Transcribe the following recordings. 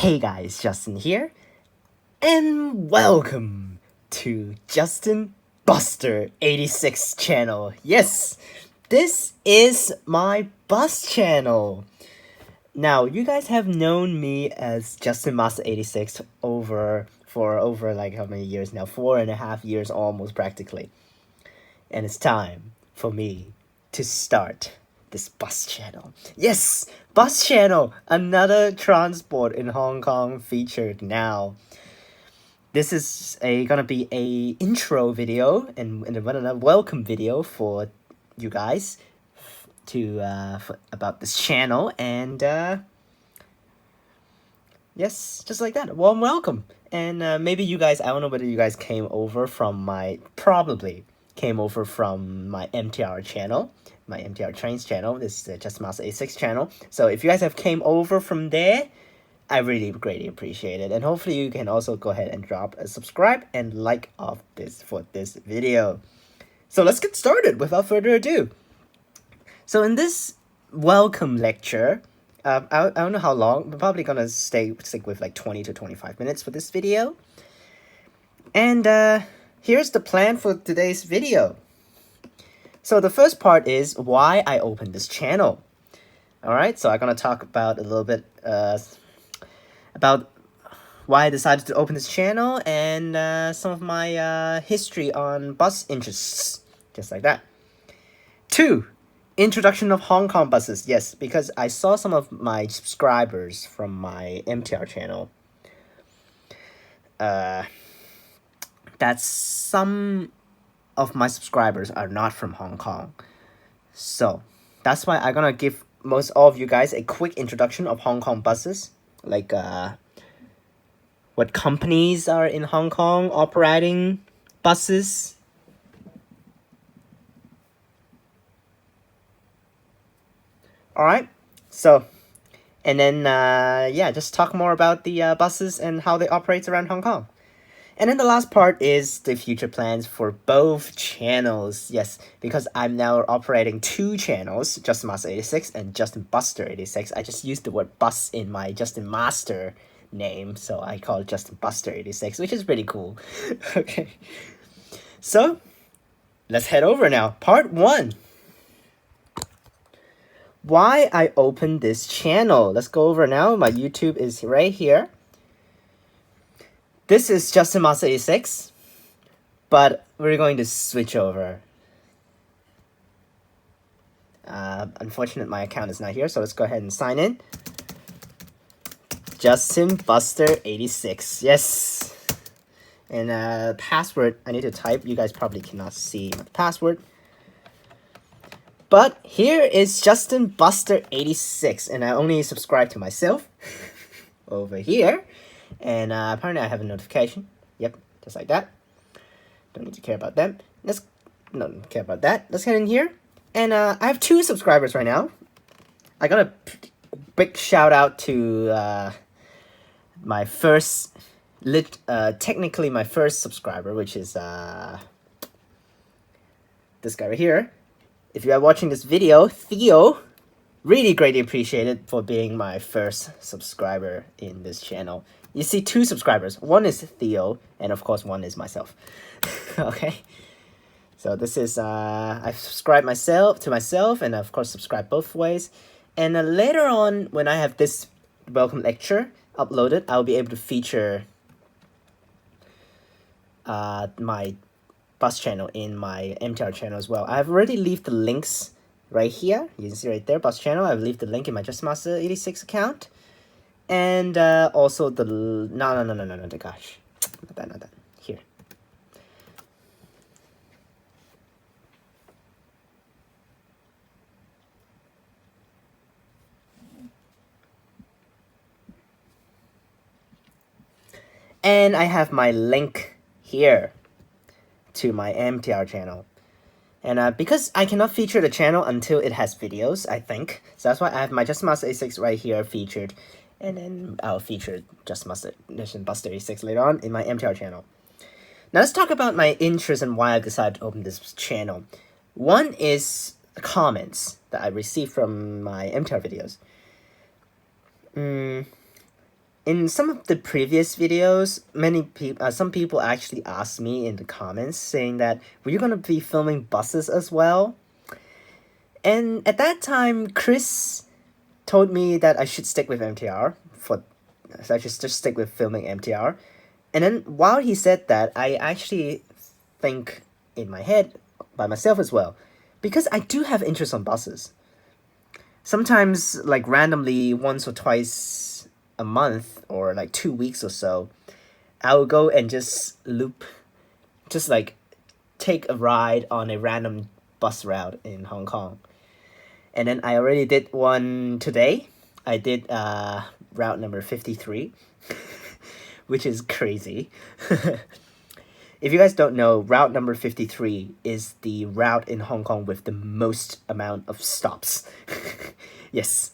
Hey guys, Justin here, and welcome to Justin Buster 86 channel. Yes, this is my bus channel. Now, you guys have known me as Justin Master 86 for over like how many years now? 4.5 years almost practically. And it's time for me to start this bus channel. Yes, bus channel, another transport in Hong Kong featured now. This is gonna be a intro video and a welcome video for you guys to about this channel, and yes, just like that, warm welcome. And maybe you guys, I don't know whether you guys came over from my MTR channel, my MTR Trains channel. This is Just Master 86 channel. So if you guys have came over from there, I really greatly appreciate it. And hopefully you can also go ahead and drop a subscribe and like of this for this video. So let's get started without further ado. So in this welcome lecture, I don't know how long. We're probably gonna stick with like 20 to 25 minutes for this video. And here's the plan for today's video. So the first part is why I opened this channel. Alright, so I'm gonna talk about a little bit about why I decided to open this channel and some of my history on bus interests. Just like that. 2. Introduction of Hong Kong buses. Yes, because I saw some of my subscribers from my MTR channel. That some of my subscribers are not from Hong Kong. So, that's why I'm gonna give most all of you guys a quick introduction of Hong Kong buses. Like, what companies are in Hong Kong operating buses. Alright, so, and then, yeah, just talk more about the buses and how they operate around Hong Kong. And then the last part is the future plans for both channels. Yes, because I'm now operating 2 channels, Justin Master 86 and Justin Buster 86. I just used the word bus in my Justin Master name, so I call it Justin Buster 86, which is pretty cool. Okay, so let's head over now. Part 1. Why I opened this channel. Let's go over now. My YouTube is right here. This is Justin Master 86, but we're going to switch over. Unfortunately, my account is not here, so let's go ahead and sign in. Justin Buster 86. Yes. And password I need to type. You guys probably cannot see my password. But here is Justin Buster 86, and I only subscribe to myself over here. And apparently I have a notification. Yep, just like that. Don't need to care about them. Don't care about that. Let's head in here. And I have 2 subscribers right now. I got a big shout out to my first, technically my first subscriber, which is this guy right here. If you are watching this video, Theo, really greatly appreciated for being my first subscriber in this channel. You see 2 subscribers. One is Theo, and of course one is myself. Okay. So this is I've subscribed to myself, and of course subscribe both ways. And later on, when I have this welcome lecture uploaded, I'll be able to feature my bus channel in my MTR channel as well. I've already left the links right here. You can see right there, bus channel. I've left the link in my Just Master 86 account. And also the no, gosh, not that. Here. And I have my link here to my MTR channel. And because I cannot feature the channel until it has videos, I think. So that's why I have my Just Master 86 right here featured. And then I'll feature Just Master Buster 86 later on in my MTR channel. Now let's talk about my interest and why I decided to open this channel. One is comments that I received from my MTR videos. in some of the previous videos, some people actually asked me in the comments saying that, were you gonna be filming buses as well? And at that time, Chris told me that I should stick with MTR so I should just stick with filming MTR. And then while he said that, I actually think in my head by myself as well, because I do have interest on buses. Sometimes, like randomly, once or twice a month or like 2 weeks or so, I will go and just just like take a ride on a random bus route in Hong Kong. And then I already did one today. I did route number 53, which is crazy. If you guys don't know, route number 53 is the route in Hong Kong with the most amount of stops. Yes.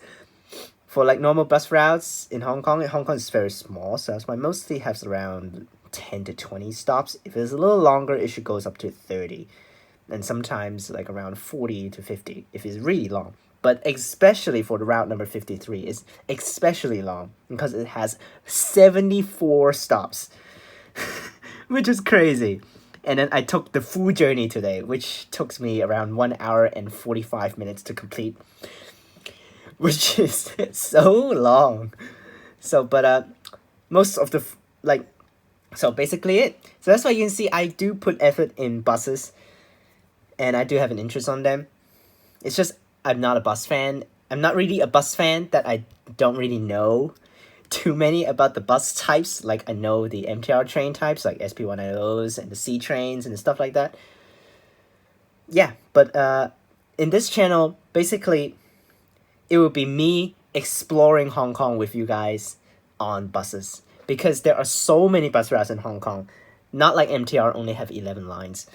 For like normal bus routes in Hong Kong is very small, so that's why mostly has around 10 to 20 stops. If it's a little longer, it should goes up to 30. And sometimes like around 40 to 50 if it's really long. But especially for the route number 53 is especially long because it has 74 stops. Which is crazy. And then I took the full journey today, which took me around 1 hour and 45 minutes to complete. Which is so long. So, but most of the, so basically it. So that's why you can see I do put effort in buses. And I do have an interest on them. It's just, I'm not a bus fan. I'm not really a bus fan that I don't really know too many about the bus types. Like I know the MTR train types like SP190s and the C trains and stuff like that. Yeah, but in this channel, basically, it will be me exploring Hong Kong with you guys on buses. Because there are so many bus routes in Hong Kong. Not like MTR only have 11 lines.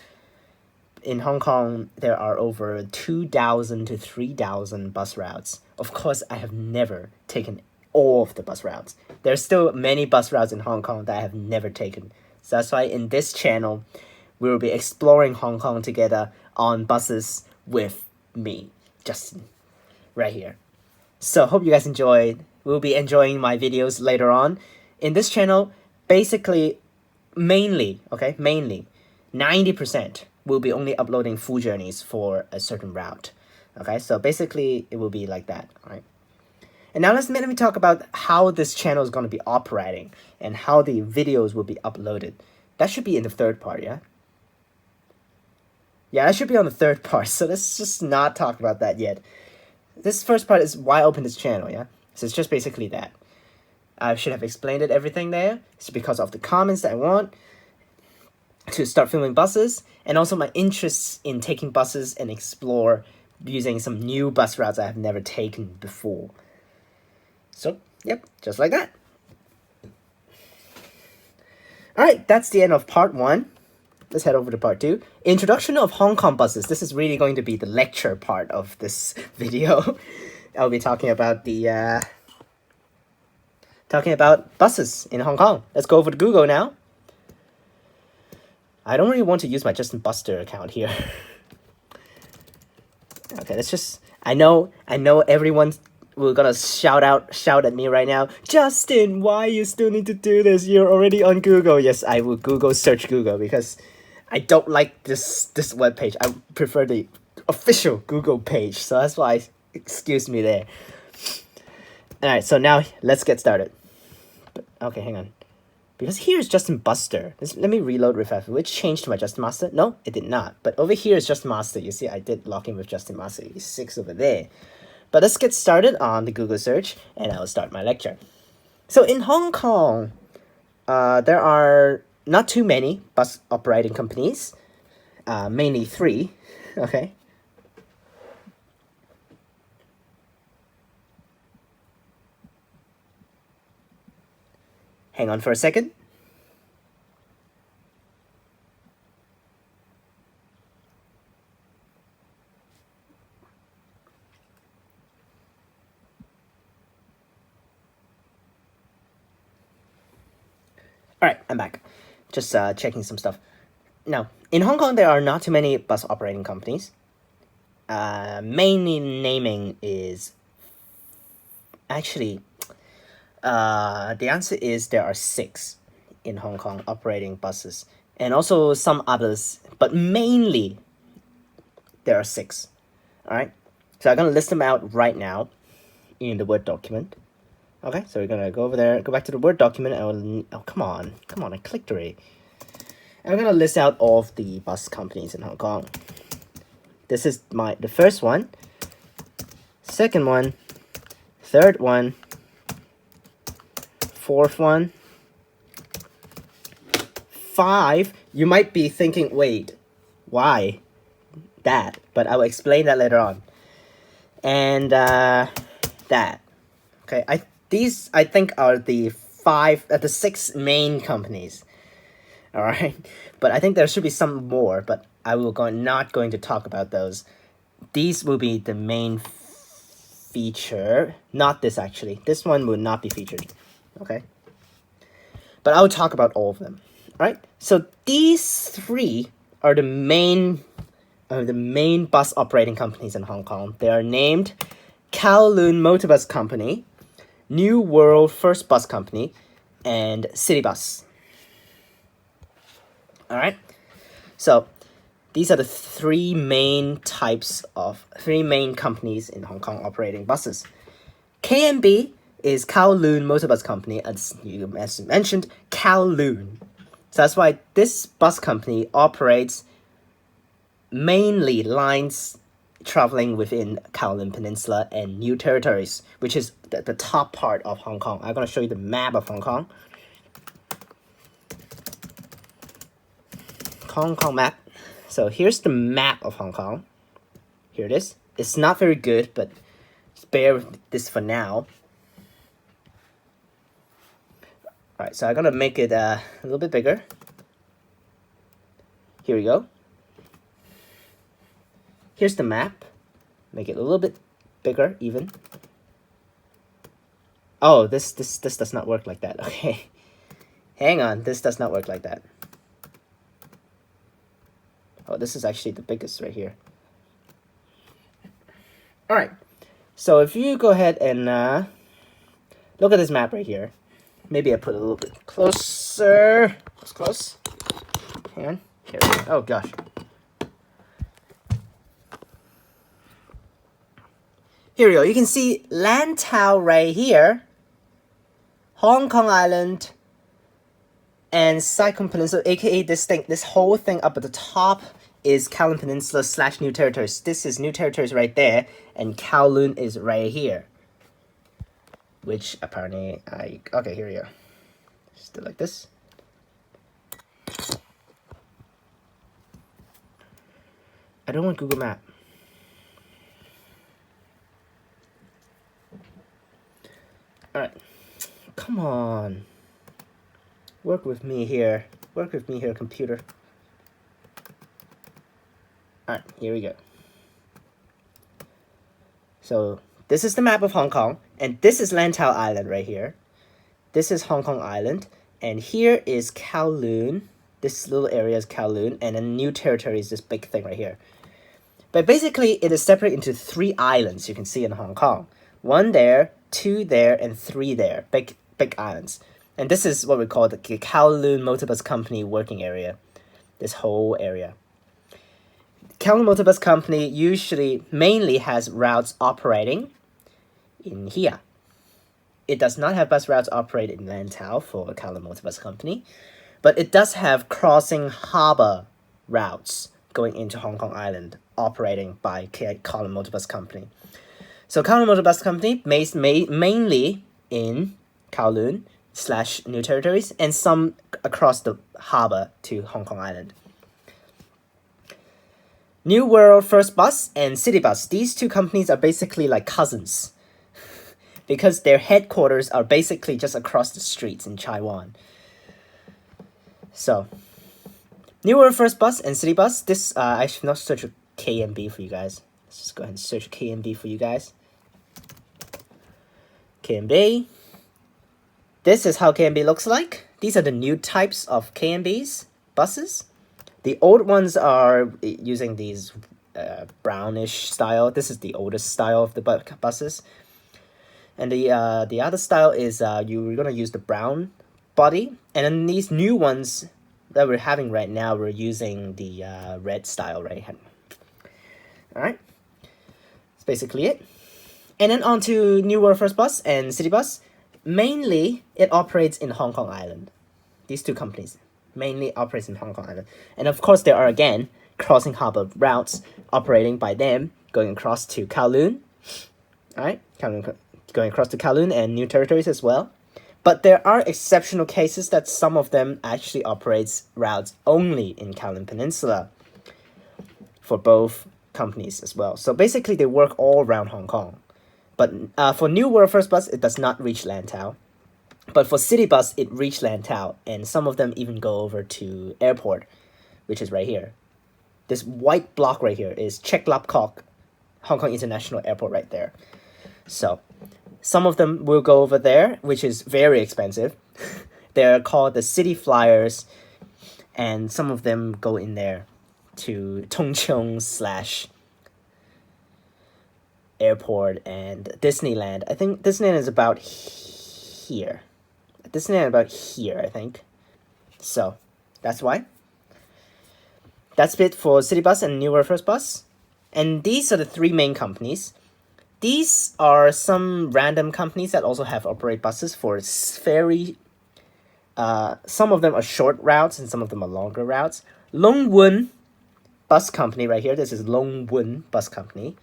In Hong Kong, there are over 2,000 to 3,000 bus routes. Of course, I have never taken all of the bus routes. There's still many bus routes in Hong Kong that I have never taken. So that's why in this channel, we will be exploring Hong Kong together on buses with me, Justin, right here. So hope you guys enjoyed. We'll be enjoying my videos later on. In this channel, basically, mainly, 90% will be only uploading full journeys for a certain route. Okay, so basically, it will be like that, all right? And now let me talk about how this channel is going to be operating and how the videos will be uploaded. That should be in the third part, yeah? Yeah, that should be on the third part, so let's just not talk about that yet. This first part is why I opened this channel, yeah? So it's just basically that. I should have explained it, everything there. It's because of the comments that I want to start filming buses, and also my interests in taking buses and explore using some new bus routes I have never taken before. So, yep, just like that. Alright, that's the end of part 1. Let's head over to part 2. Introduction of Hong Kong buses. This is really going to be the lecture part of this video. I'll be talking about buses in Hong Kong. Let's go over to Google now. I don't really want to use my Justin Buster account here. Okay, let's just, I know everyone's gonna shout at me right now. Justin, why you still need to do this? You're already on Google. Yes, I will search Google because I don't like this webpage. I prefer the official Google page. So that's why, excuse me there. Alright, so now let's get started. Okay, hang on. Because here is Justin Buster. Let me reload real fast. Will it change to my Justin Master? No, it did not. But over here is Justin Master. You see, I did log in with Justin Master. He's 6 over there. But let's get started on the Google search, and I'll start my lecture. So in Hong Kong, there are not too many bus operating companies. Mainly 3. Okay. Hang on for a second. Alright, I'm back. Just checking some stuff. Now, in Hong Kong, there are not too many bus operating companies. Mainly naming is... Actually, The answer is there are 6 in Hong Kong operating buses, and also some others, but mainly there are 6. All right, so I'm gonna list them out right now in the Word document. Okay, so we're gonna go over there, go back to the Word document, and oh, come on, I clicked already. I'm gonna list out all of the bus companies in Hong Kong. This is the first one, second one, third one, fourth one, 5. You might be thinking, wait, why that? But I will explain that later on. And that. Okay, these I think are the 6 main companies. All right, but I think there should be some more, but I will not going to talk about those. These will be the main feature. Not this, actually. This one will not be featured. Okay, but I will talk about all of them. All right, so these 3 are the main bus operating companies in Hong Kong. They are named Kowloon Motorbus Company, New World First Bus Company, and Citybus. All right, so these are the 3 main companies in Hong Kong operating buses. KMB is Kowloon Motorbus Company, as you mentioned, Kowloon. So that's why this bus company operates mainly lines traveling within Kowloon Peninsula and New Territories, which is the top part of Hong Kong. I'm going to show you the map of Hong Kong. Hong Kong map. So here's the map of Hong Kong. Here it is. It's not very good, but bear with this for now. Alright, so I'm gonna make it a little bit bigger. Here we go. Here's the map. Make it a little bit bigger, even. Oh, this does not work like that. Okay. Hang on, this does not work like that. Oh, this is actually the biggest right here. All right, so if you go ahead and look at this map right here. Maybe I put it a little bit closer. Close. Hang on. Here we go. Oh, gosh. Here we go. You can see Lantau right here, Hong Kong Island, and Sai Kung Peninsula, aka this whole thing up at the top is Kowloon Peninsula / New Territories. This is New Territories right there, and Kowloon is right here. Which apparently okay, here we go. Just do it like this. I don't want Google Map. Alright. Come on. Work with me here. Work with me here, computer. Alright, here we go. So, this is the map of Hong Kong, and this is Lantau Island right here. This is Hong Kong Island, and here is Kowloon. This little area is Kowloon, and then New Territory is this big thing right here. But basically, it is separated into 3 islands you can see in Hong Kong. 1 there, 2 there, and 3 there. Big islands. And this is what we call the Kowloon Motorbus Company working area. This whole area. Kowloon Motorbus Company mainly has routes operating in here. It does not have bus routes operated in Lantau for Kowloon Motorbus Company, but it does have crossing harbor routes going into Hong Kong Island operating by Kowloon Motorbus Company. So Kowloon Motorbus Company mainly in Kowloon / New Territories, and some across the harbor to Hong Kong Island. New World First Bus and Citybus. These 2 companies are basically like cousins because their headquarters are basically just across the streets in Taiwan. So, New World First Bus and Citybus. This, I should not search KMB for you guys. Let's just go ahead and search KMB for you guys. KMB. This is how KMB looks like. These are the new types of KMB's buses. The old ones are using these brownish style. This is the oldest style of the buses. And the other style is you're gonna use the brown body, and then these new ones that we're having right now, we're using the red style right here. All right, that's basically it. And then on to New World First Bus and City Bus. Mainly, it operates in Hong Kong Island. These two companies mainly operates in Hong Kong Island. And of course, there are again crossing harbor routes operating by them going across to Kowloon. All right, going across to Kowloon and New Territories as well. But there are exceptional cases that some of them actually operates routes only in Kowloon Peninsula for both companies as well. So basically, they work all around Hong Kong. But for New World First Bus, it does not reach Lantau. But for City Bus, it reached Lantau, and some of them even go over to airport, which is right here. This white block right here is Chek Lap Kok, Hong Kong International Airport right there. So some of them will go over there, which is very expensive. They're called the City Flyers, and some of them go in there to Tung Chung / airport and Disneyland. I think Disneyland is about here. Disneyland about here, I think. So that's why. That's it for City Bus and New World First Bus. And these are the three main companies. These are some random companies that also have operate buses for very some of them are short routes and some of them are longer routes. Long Wun Bus Company right here. This is Long Wun Bus Company.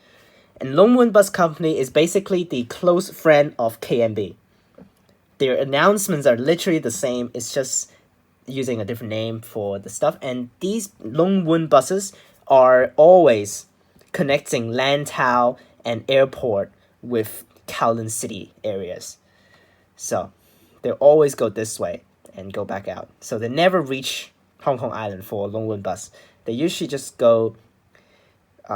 And Long Wun Bus Company is basically the close friend of KMB. Their announcements are literally the same. It's just using a different name for the stuff. And these Long Wun buses are always connecting Lantau and airport with Kowloon City areas. So they always go this way and go back out. So they never reach Hong Kong Island for Long Wun bus. They usually just go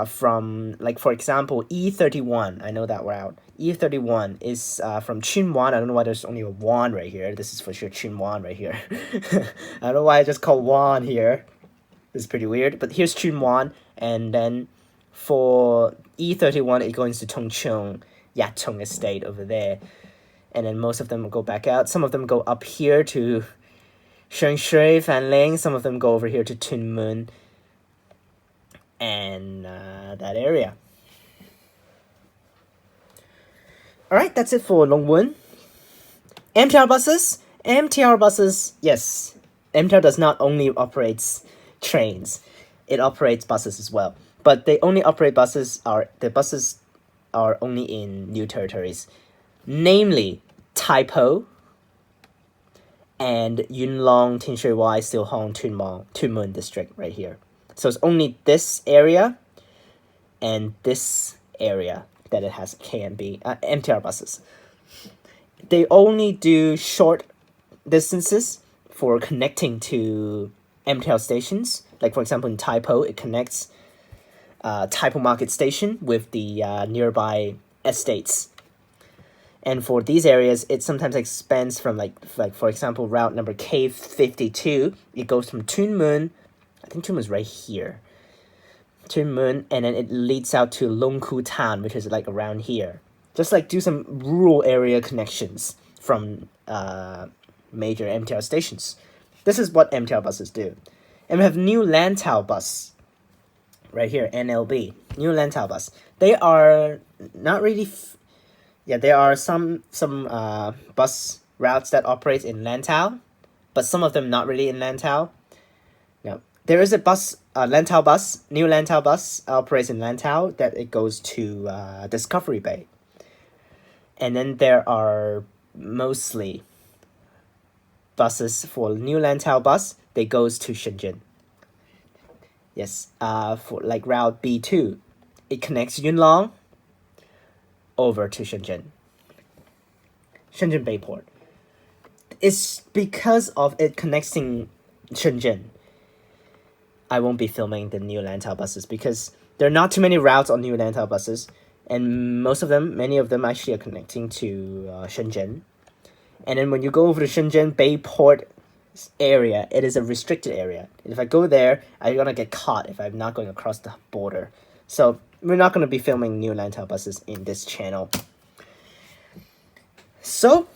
from, like, for example, E31. I know that route. E31 is from Tsuen Wan. I don't know why there's only a Wan right here. This is for sure Tsuen Wan right here. I don't know why I just call Wan here. This is pretty weird. But here's Tsuen Wan. And then for E31, it goes to Tung Chung, Yatung Estate over there. And then most of them will go back out. Some of them go up here to Sheung Shui, Fan Ling. Some of them go over here to Tuen Mun and that area. Alright, that's it for Long Wun. MTR buses. MTR buses, yes. MTR does not only operates trains. It operates buses as well. But they only operate buses the buses are only in New Territories. Namely, Tai Po and Yuen Long, Tin Shui Wai, Siu Hong, Tuen Mun district right here. So it's only this area and this area that it has MTR buses. They only do short distances for connecting to MTR stations. Like, for example, in Tai Po, it connects Tai Po Market Station with the nearby estates. And for these areas, it sometimes expands from, like for example, route number K52. It goes from Tuen Mun, I think Tuen Mun's right here, Tuen Mun, and then it leads out to Long Ku Town, which is like around here. Just like do some rural area connections from major MTR stations. This is what MTR buses do. And we have New Lantau bus right here, NLB, New Lantau bus. They are not really... there are some bus routes that operate in Lantau, but some of them not really in Lantau. Now, there is a bus, Lantau bus, New Lantau bus operates in Lantau that it goes to Discovery Bay. And then there are mostly buses for New Lantau bus, they goes to Shenzhen. Yes, for like route B2, it connects Yuen Long over to Shenzhen Bayport. It's because of it connecting Shenzhen. I won't be filming the New Lantau buses because there are not too many routes on New Lantau buses, and many of them actually are connecting to Shenzhen. And then when you go over to Shenzhen Bayport area, it is a restricted area. And if I go there, I'm gonna get caught if I'm not going across the border. So we're not going to be filming New Lantau buses in this channel. So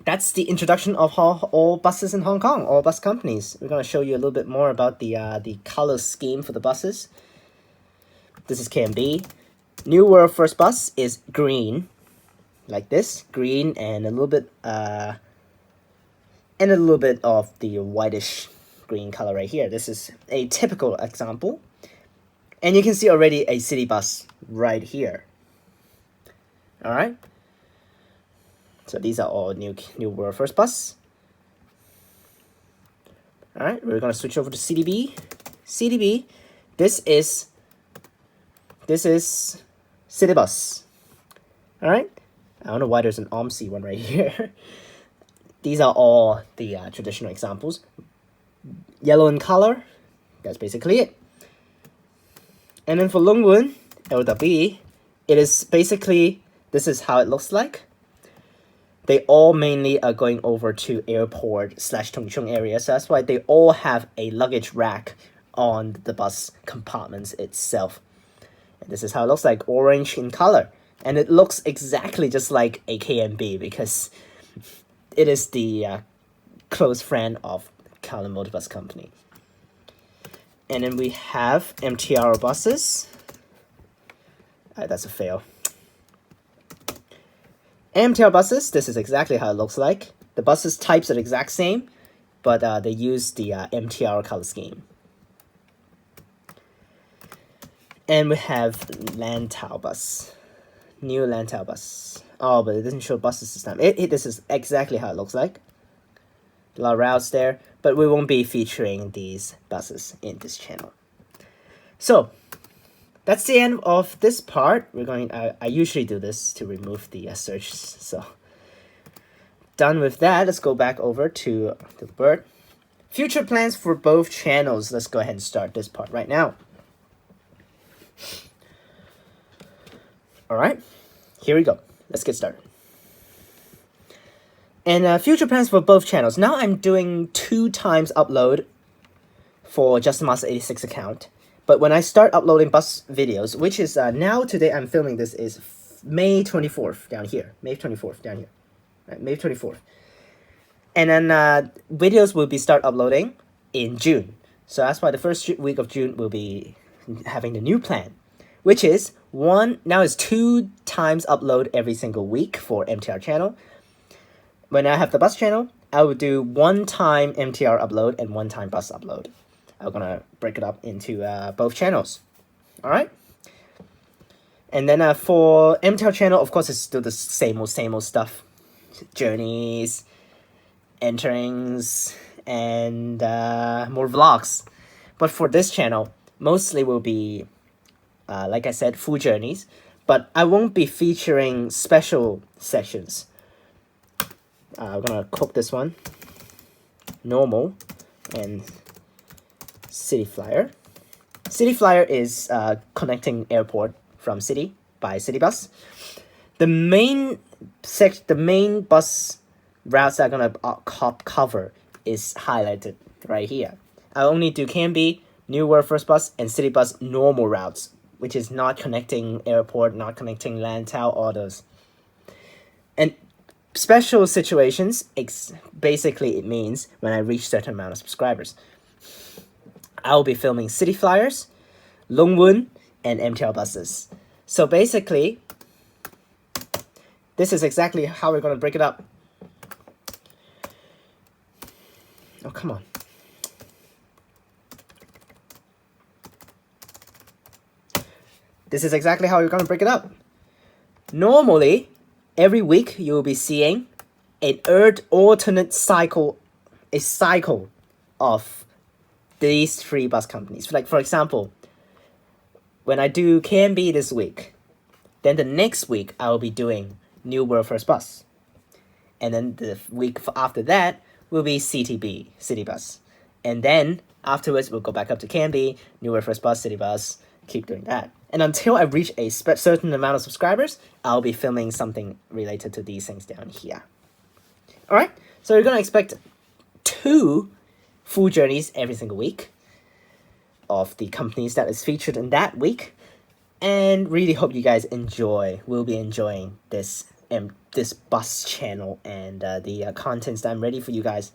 that's the introduction of all buses in Hong Kong, all bus companies. We're gonna show you a little bit more about the color scheme for the buses. This is KMB. New World First Bus is green, like this, green and a little bit of the whitish green color right here. This is a typical example, and you can see already a city bus right here. All right. So these are all New World First Bus. All right, we're gonna switch over to CTB. CTB, this is City Bus. All right, I don't know why there's an OMSI one right here. These are all the traditional examples. Yellow in color, that's basically it. And then for Long Wun, LW, it is basically, this is how it looks like. They all mainly are going over to airport / Tung Chung area, so that's why they all have a luggage rack on the bus compartments itself. And this is how it looks like, orange in color. And it looks exactly just like a KMB because it is the close friend of Kowloon Motor Bus Company. And then we have MTR buses. That's a fail. MTR buses, this is exactly how it looks like. The buses types are the exact same, but they use the MTR color scheme. And we have Lantau bus. New Lantau bus. Oh, but it doesn't show buses this time. This is exactly how it looks like. A lot of routes there, but we won't be featuring these buses in this channel. So that's the end of this part. We're going. I usually do this to remove the search. So done with that. Let's go back over to the bird. Future plans for both channels. Let's go ahead and start this part right now. All right, here we go. Let's get started. And future plans for both channels. Now I'm doing 2 times upload for JustinMaster86 account. But when I start uploading bus videos, which is now today I'm filming this is May 24th down here. May 24th down here. Right, May 24th. And then videos will be start uploading in June. So that's why the first week of June will be having the new plan, which is now is 2 times upload every single week for MTR channel. When I have the bus channel, I will do 1 time MTR upload and 1 time bus upload. I'm gonna break it up into both channels. All right. And then for MTR channel, of course, it's still the same old stuff. Journeys, enterings, and more vlogs. But for this channel, mostly will be, like I said, full journeys. But I won't be featuring special sections. I'm gonna cook this one. Normal and City Flyer. City Flyer is connecting airport from city by city bus. The main bus routes that I'm gonna cover is highlighted right here. I only do KMB, New World First Bus, and City Bus normal routes, which is not connecting airport, not connecting Lantau, all those. And special situations, basically it means when I reach certain amount of subscribers. I will be filming City Flyers, Long Wun, and MTR buses. So basically, this is exactly how we're going to break it up. Oh, come on. This is exactly how we're going to break it up. Normally, every week you will be seeing an alternate cycle, a cycle of these 3 bus companies. Like, for example, when I do KMB this week, then the next week I will be doing New World First Bus. And then the week after that will be CTB, City Bus. And then afterwards we'll go back up to KMB, New World First Bus, City Bus, keep doing that. And until I reach a certain amount of subscribers, I'll be filming something related to these things down here. All right, so you're gonna expect 2 full journeys every single week of the companies that is featured in that week. And really hope you guys will be enjoying this this bus channel and the contents that I'm ready for you guys.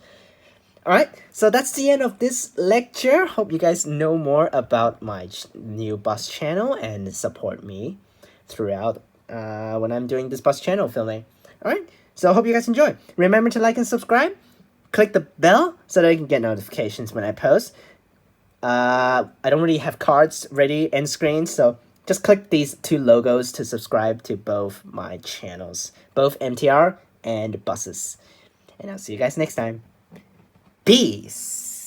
Alright, so that's the end of this lecture. Hope you guys know more about my new bus channel and support me throughout when I'm doing this bus channel filming. Alright, so I hope you guys enjoy. Remember to like and subscribe. Click the bell so that you can get notifications when I post. I don't really have cards ready and screens, so just click these two logos to subscribe to both my channels, both MTR and buses. And I'll see you guys next time. Peace!